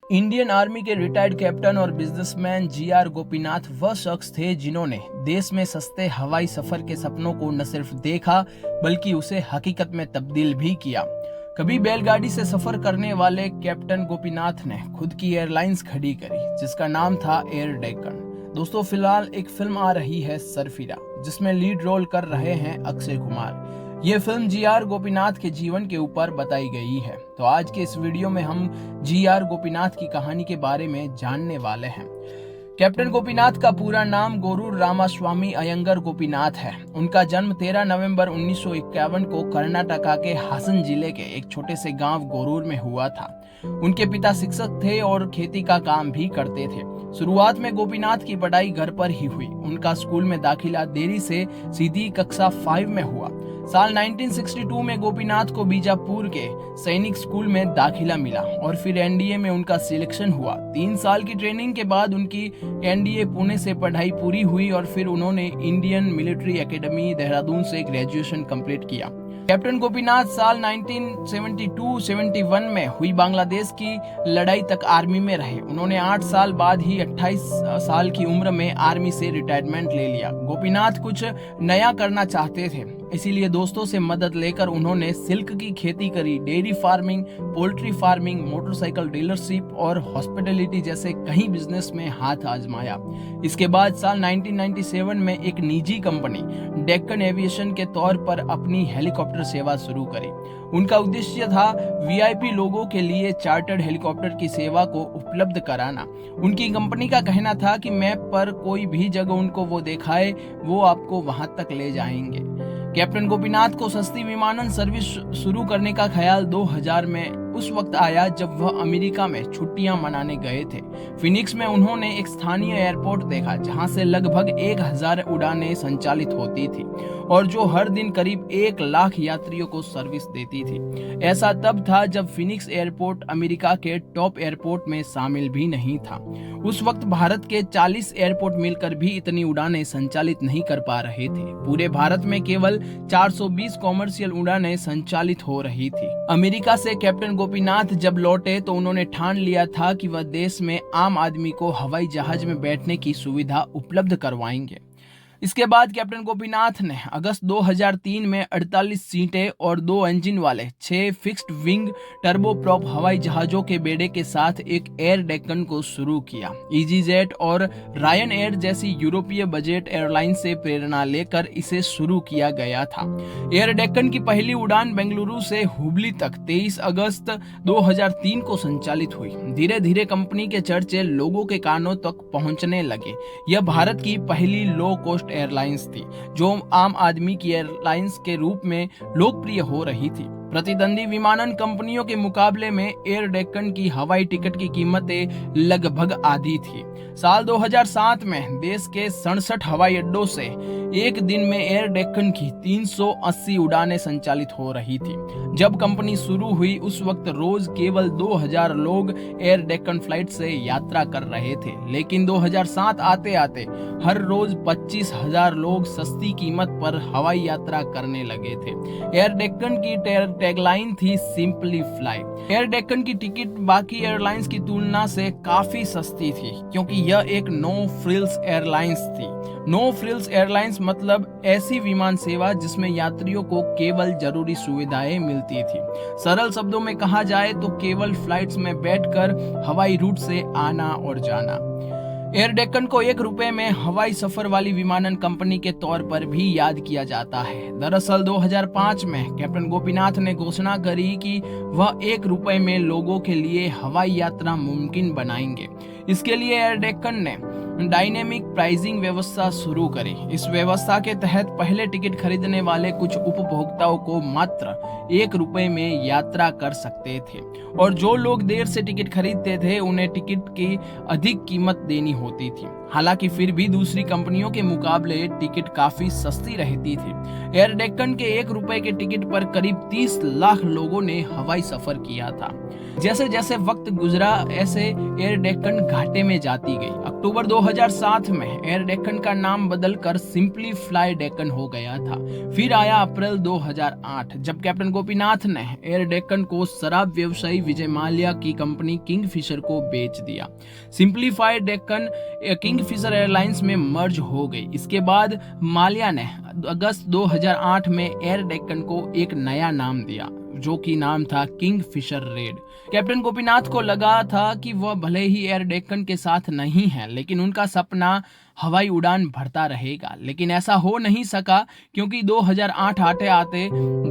Indian army के retired captain और businessman G.R.. Gopinath वह शख्स थे जिन्होंने देश में सस्ते हवाई सफर के सपनों को न सिर्फ देखा बल्कि उसे हकीकत में तब्दील भी किया। कभी बैलगाड़ी से सफर करने वाले कैप्टन गोपीनाथ ने खुद की एयरलाइंस खड़ी करी जिसका नाम था एयर डेक्कन। दोस्तों, फिलहाल एक फिल्म आ रही है सरफिरा, जिसमें लीड रोल कर रहे हैं अक्षय कुमार। ये फिल्म जी.आर. गोपीनाथ के जीवन के ऊपर बताई गई है। तो आज के इस वीडियो में हम जी.आर. गोपीनाथ की कहानी के बारे में जानने वाले हैं। कैप्टन गोपीनाथ का पूरा नाम गोरूर रामास्वामी अयंगर गोपीनाथ है। उनका जन्म 13 नवंबर 1951 को कर्नाटका के हासन जिले के एक छोटे से गांव गोरूर में हुआ था। उनके पिता शिक्षक थे और खेती का काम भी करते थे। शुरुआत में गोपीनाथ की पढ़ाई घर पर ही हुई। उनका स्कूल में दाखिला देरी से सीधी कक्षा 5 में हुआ। साल 1962 में गोपीनाथ को बीजापुर के सैनिक स्कूल में दाखिला मिला और फिर एनडीए में उनका सिलेक्शन हुआ। 3 साल की ट्रेनिंग के बाद उनकी एनडीए पुणे से पढ़ाई पूरी हुई और फिर उन्होंने इंडियन मिलिट्री एकेडमी देहरादून से ग्रेजुएशन कंप्लीट किया। कैप्टन गोपीनाथ साल 1972-71 में हुई बांग्लादेश की लड़ाई तक आर्मी में रहे। उन्होंने 8 साल बाद ही 28 साल की उम्र में आर्मी से रिटायरमेंट ले लिया। गोपीनाथ कुछ नया करना चाहते थे, इसीलिए दोस्तों से मदद लेकर उन्होंने सिल्क की खेती करी, dairy farming, poultry farming, motorcycle dealership और हॉस्पिटैलिटी जैसे कई बिजनेस में हाथ आजमाया। इसके बाद साल 1997 में एक निजी कंपनी डेक्कन एविएशन के तौर पर अपनी हेलीकॉप्टर सेवा शुरू करी। उनका उद्देश्य था वीआईपी लोगों के लिए चार्टर्ड हेलीकॉप्टर की सेवा को उपलब्ध कराना। उनकी कंपनी का कहना था कि मैप पर कोई भी जगह उनको वो दिखाए, वो आपको वहां तक ले जाएंगे। कैप्टन गोपीनाथ को सस्ती विमानन सर्विस शुरू करने का ख्याल 2000 में उस वक्त आया जब वह अमेरिका में छुट्टियां मनाने गए थे। फिनिक्स में उन्होंने एक स्थानीय एयरपोर्ट देखा जहां से लगभग 1000 उड़ानें संचालित होती थी और जो हर दिन करीब 1 लाख यात्रियों को सर्विस देती थी। ऐसा तब था जब फिनिक्स एयरपोर्ट अमेरिका के टॉप एयरपोर्ट में शामिल भी नहीं था। उस वक्त भारत के 40 एयरपोर्ट मिलकर भी इतनी उड़ानें संचालित नहीं कर पा रहे थे। पूरे भारत में केवल 420 कॉमर्शियल उड़ानें संचालित हो रही थी। अमेरिका से कैप्टन गोपीनाथ जब लौटे तो उन्होंने ठान लिया था कि वह देश में आम आदमी को हवाई जहाज में बैठने की सुविधा उपलब्ध करवाएंगे। इसके बाद कैप्टन गोपीनाथ ने अगस्त 2003 में 48 सीटें और 2 इंजन वाले 6 फिक्स्ड विंग टर्बोप्रॉप हवाई जहाजों के बेड़े के साथ एक एयर डेक्कन को शुरू किया। ईजीजेट और रायन एयर जैसी यूरोपीय बजट एयरलाइन से प्रेरणा लेकर इसे शुरू किया गया था। एयर डेक्कन की पहली उड़ान बेंगलुरु से हुबली तक 23 अगस्त 2003 को संचालित हुई। धीरे धीरे कंपनी के चर्चे लोगों के कानों तक पहुंचने लगे। यह भारत की पहली लो कॉस्ट एयरलाइंस थी जो आम आदमी की एयरलाइंस के रूप में लोकप्रिय हो रही थी। प्रतिद्वंदी विमानन कंपनियों के मुकाबले में एयर डेक्कन की हवाई टिकट की कीमतें लगभग आधी थी। साल 2007 में देश के 67 हवाई अड्डों से एक दिन में एयर डेक्कन की 380 उड़ानें संचालित हो रही थी। जब कंपनी शुरू हुई उस वक्त रोज केवल 2000 लोग एयर डेक्कन फ्लाइट से यात्रा कर रहे थे, लेकिन 2007 आते आते हर रोज 25,000 लोग सस्ती कीमत पर हवाई यात्रा करने लगे थे। एयर डेक्कन की टैगलाइन थी सिंपली फ्लाई। एयर डेक्कन की टिकट बाकी एयरलाइंस की तुलना से काफी सस्ती थी क्योंकि यह एक नो फ्रिल्स एयरलाइंस थी। नो फ्रिल्स एयरलाइंस मतलब ऐसी विमान सेवा जिसमें यात्रियों को केवल जरूरी सुविधाएं मिलती थी। सरल शब्दों में कहा जाए तो केवल फ्लाइट्स में बैठकर हवाई रूट से आना और जाना। एयर डेक्कन को ₹1 में हवाई सफर वाली विमानन कंपनी के तौर पर भी याद किया जाता है। दरअसल 2005 में कैप्टन गोपीनाथ ने घोषणा करी कि वह ₹1 में लोगों के लिए हवाई यात्रा मुमकिन बनाएंगे। इसके लिए एयर डेक्कन ने डायनेमिक प्राइसिंग व्यवस्था शुरू करी। इस व्यवस्था के तहत पहले टिकट खरीदने वाले कुछ उपभोक्ताओं को मात्र ₹1 में यात्रा कर सकते थे और जो लोग देर से टिकट खरीदते थे उन्हें टिकट की अधिक कीमत देनी होती थी। हालांकि फिर भी दूसरी कंपनियों के मुकाबले टिकट काफी सस्ती रहती थी। एयर डेक्कन के ₹1 के टिकट पर करीब 30 लाख लोगों ने हवाई सफर किया था। जैसे जैसे वक्त गुजरा ऐसे एयर डेक्कन घाटे में जाती गई। अक्टूबर 2007 में एयर डेक्कन का नाम बदलकर सिंपली फ्लाई डेक्कन हो गया था। फिर आया अप्रैल 2008 जब कैप्टन गोपीनाथ ने एयर डेक्कन को शराब व्यवसायी विजय माल्या की कंपनी किंगफिशर को बेच दिया। सिंप्लीफाइड डेक्कन किंगफिशर एयरलाइंस में मर्ज हो गई। इसके बाद माल्या ने अगस्त 2008 में एयर डेक्कन को एक नया नाम दिया जो कि नाम था किंगफिशर रेड। कैप्टन गोपीनाथ को लगा था कि वह भले ही एयर डेक्कन के साथ नहीं है लेकिन उनका सपना हवाई उड़ान भरता रहेगा, लेकिन ऐसा हो नहीं सका क्योंकि 2008 आते आते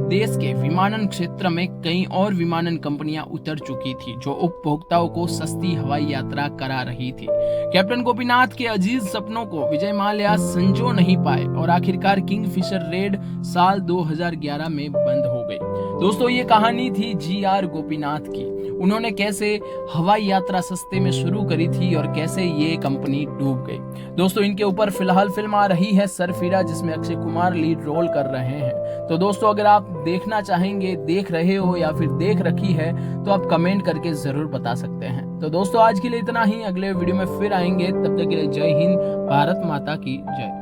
देश के विमानन क्षेत्र में कई और विमानन कंपनियां उतर चुकी थी जो उपभोक्ताओं को सस्ती हवाई यात्रा करा रही थी। कैप्टन गोपीनाथ के अजीज सपनों को विजय माल्या संजो नहीं पाए और आखिरकार किंगफिशर रेड साल 2011 में बंद हो गई। दोस्तों, ये कहानी थी GR गोपीनाथ की। उन्होंने कैसे हवाई यात्रा सस्ते में शुरू करी थी और कैसे ये कंपनी डूब गई। दोस्तों, इनके ऊपर फिलहाल फिल्म आ रही है सरफिरा जिसमें अक्षय कुमार लीड रोल कर रहे हैं। तो दोस्तों, अगर आप देखना चाहेंगे, देख रहे हो या फिर देख रखी है तो आप कमेंट करके जरूर बता सकते हैं। तो दोस्तों, आज के लिए इतना ही। अगले वीडियो में फिर आएंगे, तब तक के लिए जय हिंद, भारत माता की जय।